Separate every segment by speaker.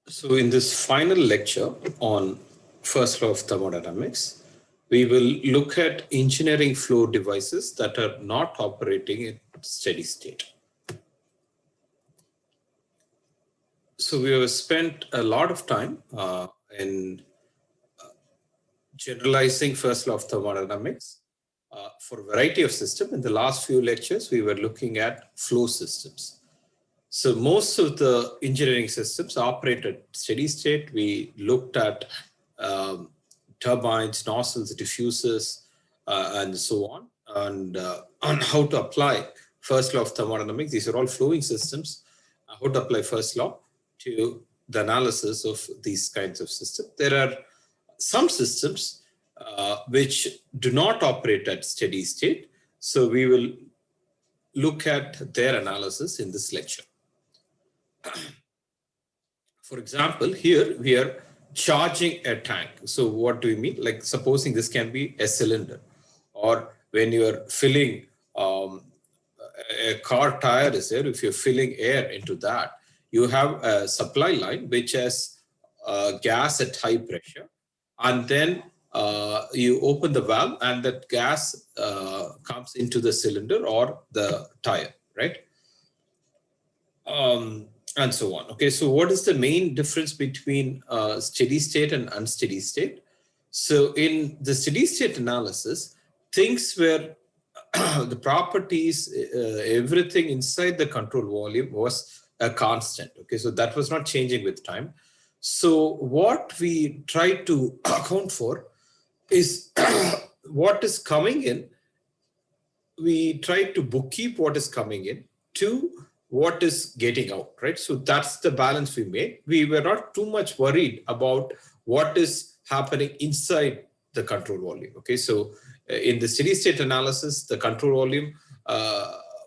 Speaker 1: So in this final lecture on first law of thermodynamics, we will look at engineering flow devices that are not operating in steady state. So we have spent a lot of time in generalizing first law of thermodynamics for a variety of systems. In the last few lectures, we were looking at flow systems. So most of the engineering systems operate at steady state. We looked at turbines, nozzles, diffusers, and so on, on how to apply first law of thermodynamics. These are all flowing systems. How to apply first law to the analysis of these kinds of systems. There are some systems which do not operate at steady state. So we will look at their analysis in this lecture. For example, here we are charging a tank. So what do we mean? Like supposing this can be a cylinder, or when you are filling a car tire is there, if you're filling air into that, you have a supply line which has gas at high pressure, and then you open the valve and that gas comes into the cylinder or the tire, right? And so on. Okay, so what is the main difference between steady state and unsteady state? So in the steady state analysis, things were the properties, everything inside the control volume was a constant. Okay, so that was not changing with time. So what we try to account for is what is coming in. We try to bookkeep what is coming in to what is getting out, right? So that's the balance we made. We were not too much worried about what is happening inside the control volume. Okay, so in the steady state analysis, the control volume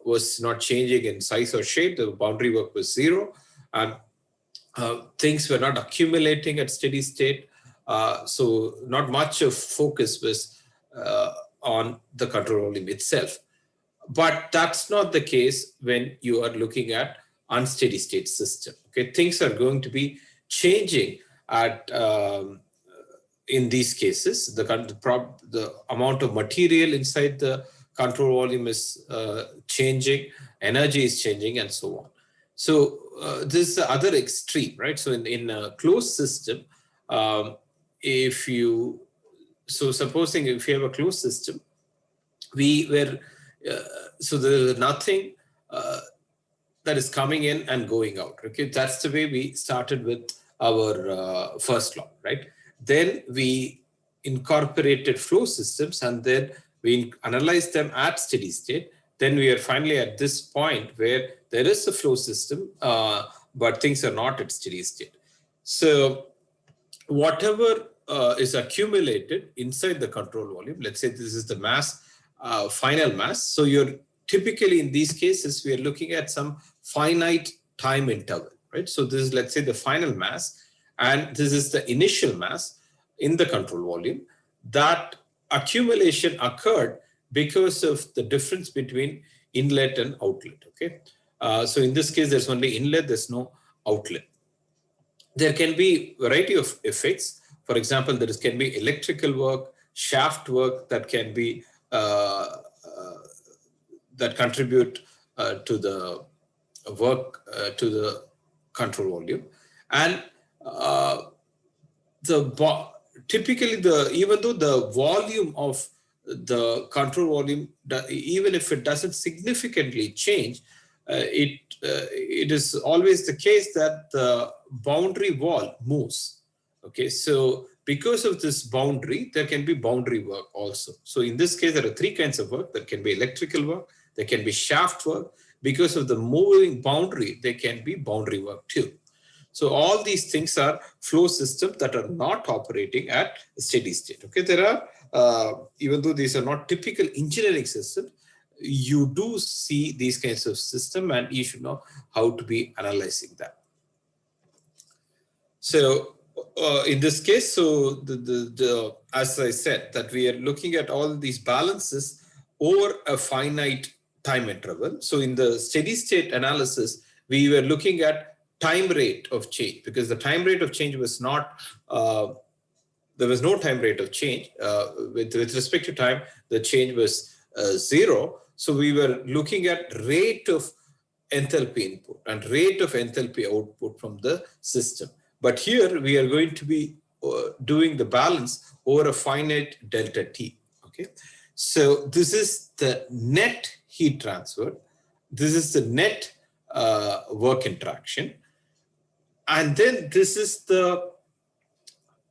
Speaker 1: was not changing in size or shape. The boundary work was zero, and things were not accumulating at steady state. So not much of focus was on the control volume itself. But that's not the case when you are looking at unsteady state system. Okay, things are going to be changing at in these cases. The amount of material inside the control volume is changing, energy is changing, and so on. So this is the other extreme, right? So in a closed system, supposing if you have a closed system, so there's nothing that is coming in and going out. Okay, that's the way we started with our first law, right? Then we incorporated flow systems, and then we analyzed them at steady state. Then we are finally at this point where there is a flow system, but things are not at steady state. So whatever is accumulated inside the control volume, let's say this is the mass, final mass. So you're typically in these cases, we are looking at some finite time interval, right? So this is, let's say, the final mass, and this is the initial mass in the control volume. That accumulation occurred because of the difference between inlet and outlet. Okay, so in this case, there's only inlet, there's no outlet. There can be a variety of effects. For example, there can be electrical work, shaft work that can be that contribute to the work to the control volume, and typically even though the volume of the control volume, even if it doesn't significantly change, it is always the case that the boundary wall moves. Okay, so because of this boundary, there can be boundary work also. So in this case, there are three kinds of work. There can be electrical work, there can be shaft work. Because of the moving boundary, there can be boundary work too. So all these things are flow systems that are not operating at steady state. Okay, there are, even though these are not typical engineering systems, you do see these kinds of systems, and you should know how to be analyzing that. So in this case, so as I said, that we are looking at all these balances over a finite time interval. So in the steady state analysis, we were looking at time rate of change, because the time rate of change was not, there was no time rate of change. With respect to time, the change was 0. So we were looking at rate of enthalpy input and rate of enthalpy output from the system. But here we are going to be doing the balance over a finite delta T. Okay, so this is the net heat transfer. This is the net work interaction. And then this is the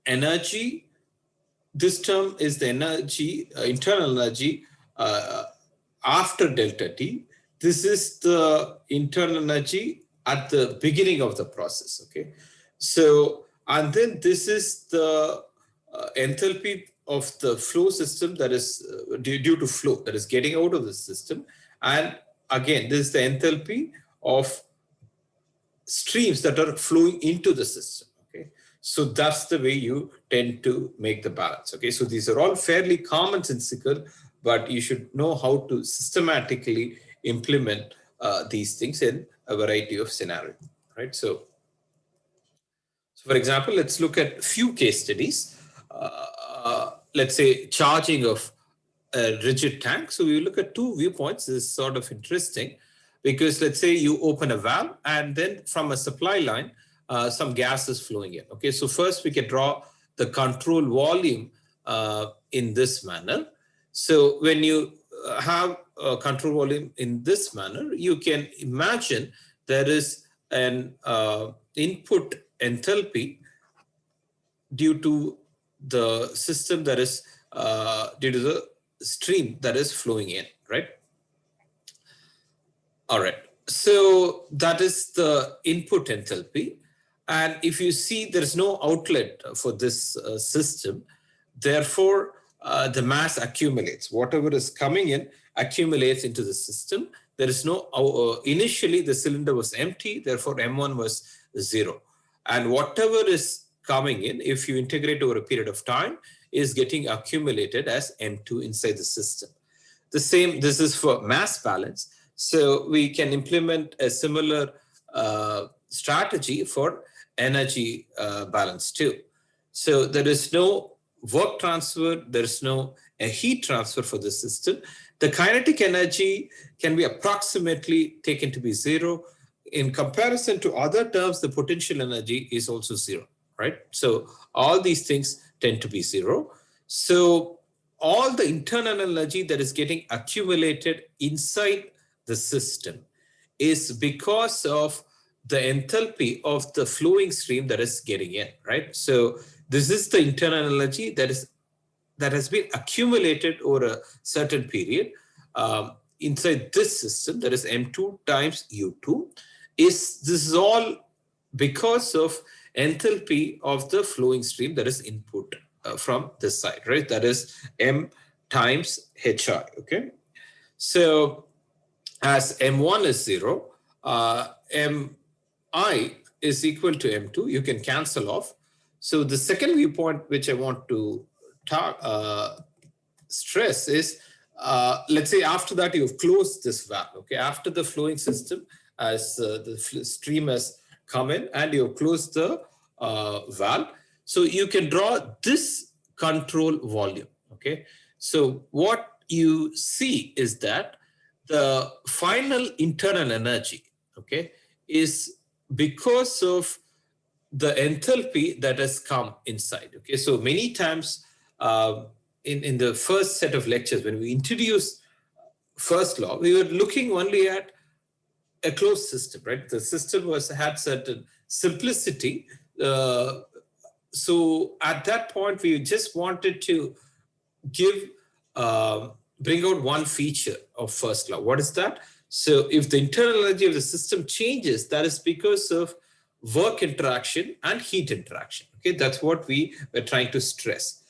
Speaker 1: energy. This term is the energy, internal energy after delta T. This is the internal energy at the beginning of the process. Okay, so, and then this is the enthalpy of the flow system that is due to flow that is getting out of the system. And again, this is the enthalpy of streams that are flowing into the system. Okay, so that's the way you tend to make the balance. Okay, so these are all fairly commonsensical, but you should know how to systematically implement these things in a variety of scenarios. Right. So for example, let's look at a few case studies. Let's say charging of a rigid tank. So we look at two viewpoints. This is sort of interesting because let's say you open a valve and then from a supply line, some gas is flowing in. Okay, so first we can draw the control volume in this manner. So when you have a control volume in this manner, you can imagine there is an input enthalpy due to the system that is due to the stream that is flowing in, right? All right, so that is the input enthalpy. And if you see there is no outlet for this system, therefore the mass accumulates. Whatever is coming in accumulates into the system. There is no, initially the cylinder was empty, therefore M1 was 0. And whatever is coming in, if you integrate over a period of time, is getting accumulated as M2 inside the system. The same, this is for mass balance. So we can implement a similar strategy for energy balance too. So there is no work transfer, there is no heat transfer for the system. The kinetic energy can be approximately taken to be 0. In comparison to other terms, the potential energy is also 0, right? So all these things tend to be 0. So all the internal energy that is getting accumulated inside the system is because of the enthalpy of the flowing stream that is getting in, right? So this is the internal energy that has been accumulated over a certain period inside this system, that is M2 times U2. This is all because of enthalpy of the flowing stream that is input from this side, right? That is M times HI, okay? So as M1 is 0, Mi is equal to M2, you can cancel off. So the second viewpoint which I want to stress is, let's say after that you've closed this valve, okay? After the flowing system, as the stream has come in and you've closed the valve, so you can draw this control volume, okay? So what you see is that the final internal energy, okay, is because of the enthalpy that has come inside, okay? So many times in the first set of lectures, when we introduced first law, we were looking only at a closed system, right? The system had certain simplicity. So at that point, we just wanted to bring out one feature of first law. What is that? So if the internal energy of the system changes, that is because of work interaction and heat interaction. Okay, that's what we were trying to stress.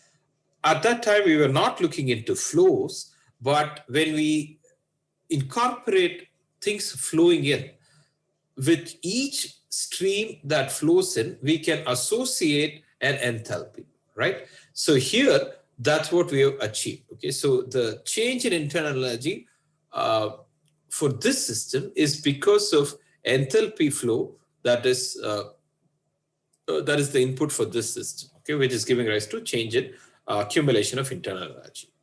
Speaker 1: At that time, we were not looking into flows, but when we incorporate things flowing in, with each stream that flows in, we can associate an enthalpy, right? So here, that's what we have achieved. Okay, so the change in internal energy for this system is because of enthalpy flow that is the input for this system, okay, which is giving rise to change in accumulation of internal energy.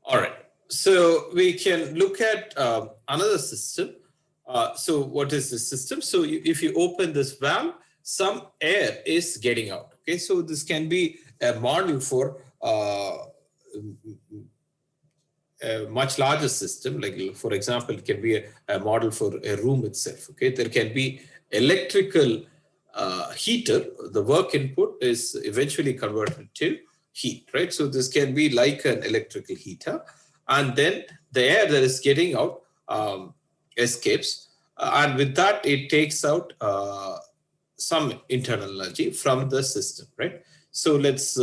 Speaker 1: All right, so we can look at another system. So what is this system? So if you open this valve, some air is getting out. Okay, so this can be a model for a much larger system. Like, for example, it can be a model for a room itself. Okay, there can be electrical heater. The work input is eventually converted to heat, right? So this can be like an electrical heater, and then the air that is getting out escapes, and with that it takes out some internal energy from the system, right? So let's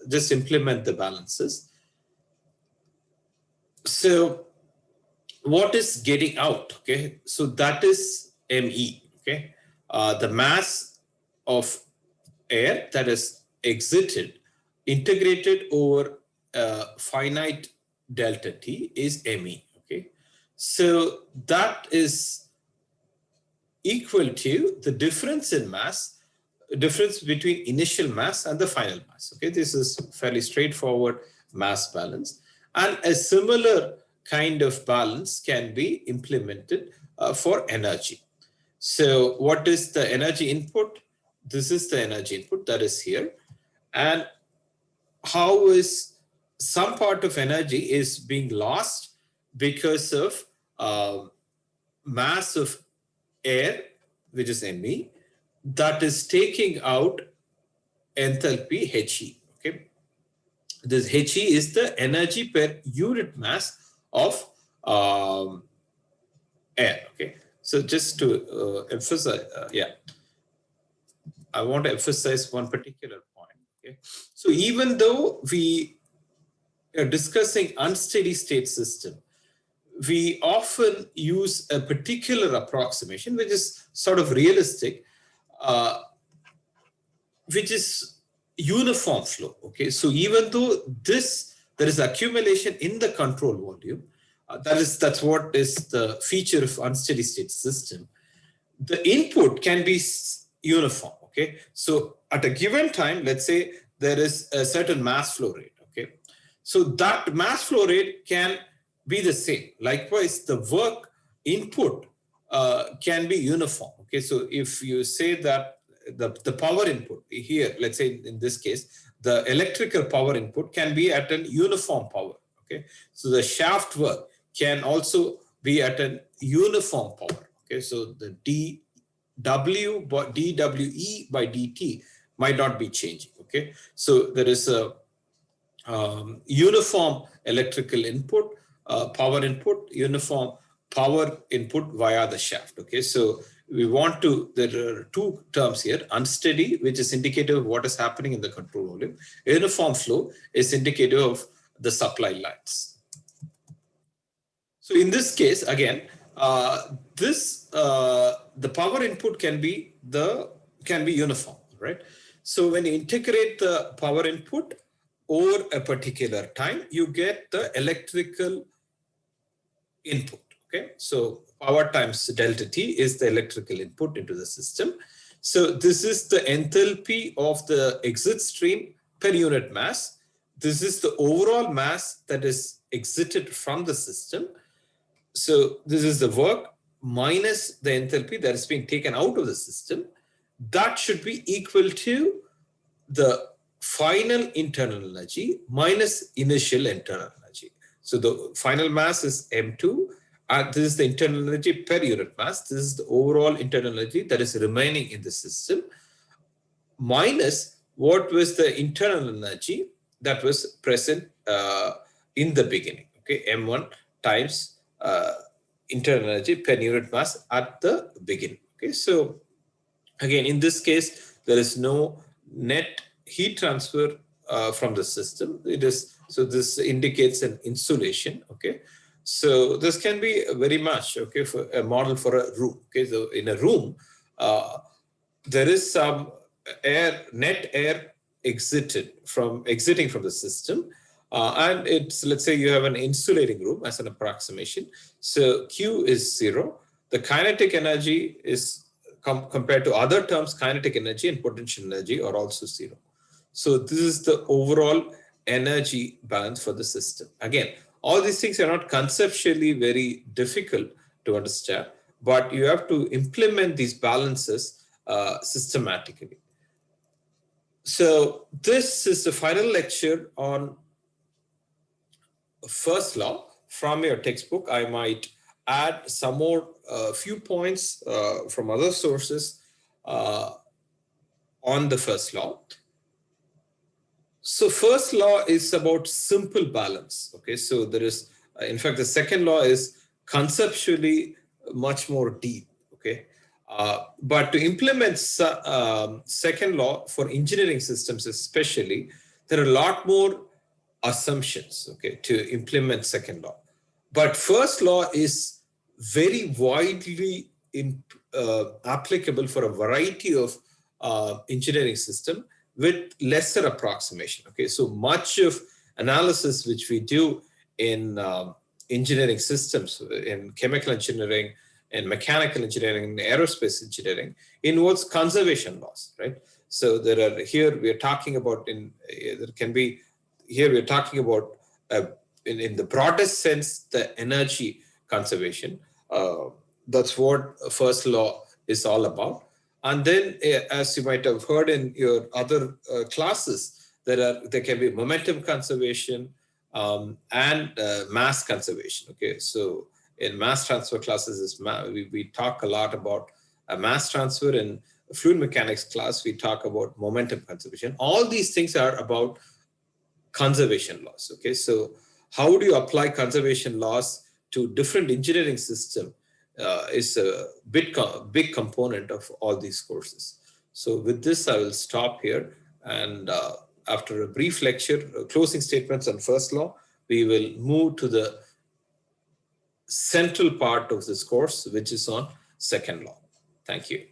Speaker 1: just implement the balances. So what is getting out? Okay, so that is me. Okay, the mass of air that is exited integrated over finite delta t is me. Okay, so that is equal to the difference in mass, difference between initial mass and the final mass. Okay, this is fairly straightforward mass balance, and a similar kind of balance can be implemented for energy. So what is the energy input? This is the energy input that is here. And how is some part of energy is being lost because of mass of air, which is me, that is taking out enthalpy He. Okay, this He is the energy per unit mass of air. Okay, so just to emphasize, I want to emphasize one particular point. Okay, so even though we are discussing unsteady state system, we often use a particular approximation, which is sort of realistic, which is uniform flow. Okay, so even though there is accumulation in the control volume, that's what is the feature of unsteady state system. The input can be uniform. Okay, so at a given time, let's say there is a certain mass flow rate. Okay, so that mass flow rate can be the same. Likewise, the work input can be uniform. Okay, so if you say that the power input here, let's say in this case, the electrical power input can be at an uniform power. Okay, so the shaft work can also be at an uniform power. Okay, so the dW dWe by dt might not be changing. Okay, so there is a uniform electrical input, power input, uniform power input via the shaft. Okay, so we want to, there are two terms here: unsteady, which is indicative of what is happening in the control volume; uniform flow is indicative of the supply lines. So in this case, again, the power input can be uniform, right? So when you integrate the power input over a particular time, you get the electrical input. Okay, so power times delta T is the electrical input into the system. So this is the enthalpy of the exit stream per unit mass. This is the overall mass that is exited from the system. So this is the work minus the enthalpy that is being taken out of the system. That should be equal to the final internal energy minus initial internal energy. So the final mass is M2, and this is the internal energy per unit mass. This is the overall internal energy that is remaining in the system, minus what was the internal energy that was present in the beginning. Okay, M1 times internal energy per unit mass at the beginning. Okay, so again, in this case, there is no net heat transfer from the system. It is, so this indicates an insulation. Okay, so this can be very much okay for a model for a room. Okay, so in a room, there is some net air exiting from the system. And it's, let's say you have an insulating room as an approximation. So Q is 0. the kinetic energy is compared to other terms, kinetic energy and potential energy are also zero. So this is the overall energy balance for the system. Again, all these things are not conceptually very difficult to understand, but you have to implement these balances systematically. So this is the final lecture on first law from your textbook. I might add some more few points from other sources on the first law. So first law is about simple balance. Okay, so there is, in fact, the second law is conceptually much more deep. Okay, but to implement second law for engineering systems, especially, there are a lot more assumptions. Okay, to implement second law, but first law is very widely applicable for a variety of engineering system with lesser approximation. Okay, so much of analysis which we do in engineering systems, in chemical engineering, in mechanical engineering, in aerospace engineering, involves conservation laws, right? So there are, here we are talking about, there can be, here we're talking about in the broadest sense, the energy conservation. That's what first law is all about. And then, as you might have heard in your other classes, there can be momentum conservation and mass conservation. Okay, so in mass transfer classes, we talk a lot about mass transfer. In fluid mechanics class, we talk about momentum conservation. All these things are about conservation laws. Okay, so how do you apply conservation laws to different engineering system is a big component of all these courses. So with this, I will stop here, and after a brief lecture, closing statements on first law, we will move to the central part of this course, which is on second law. Thank you.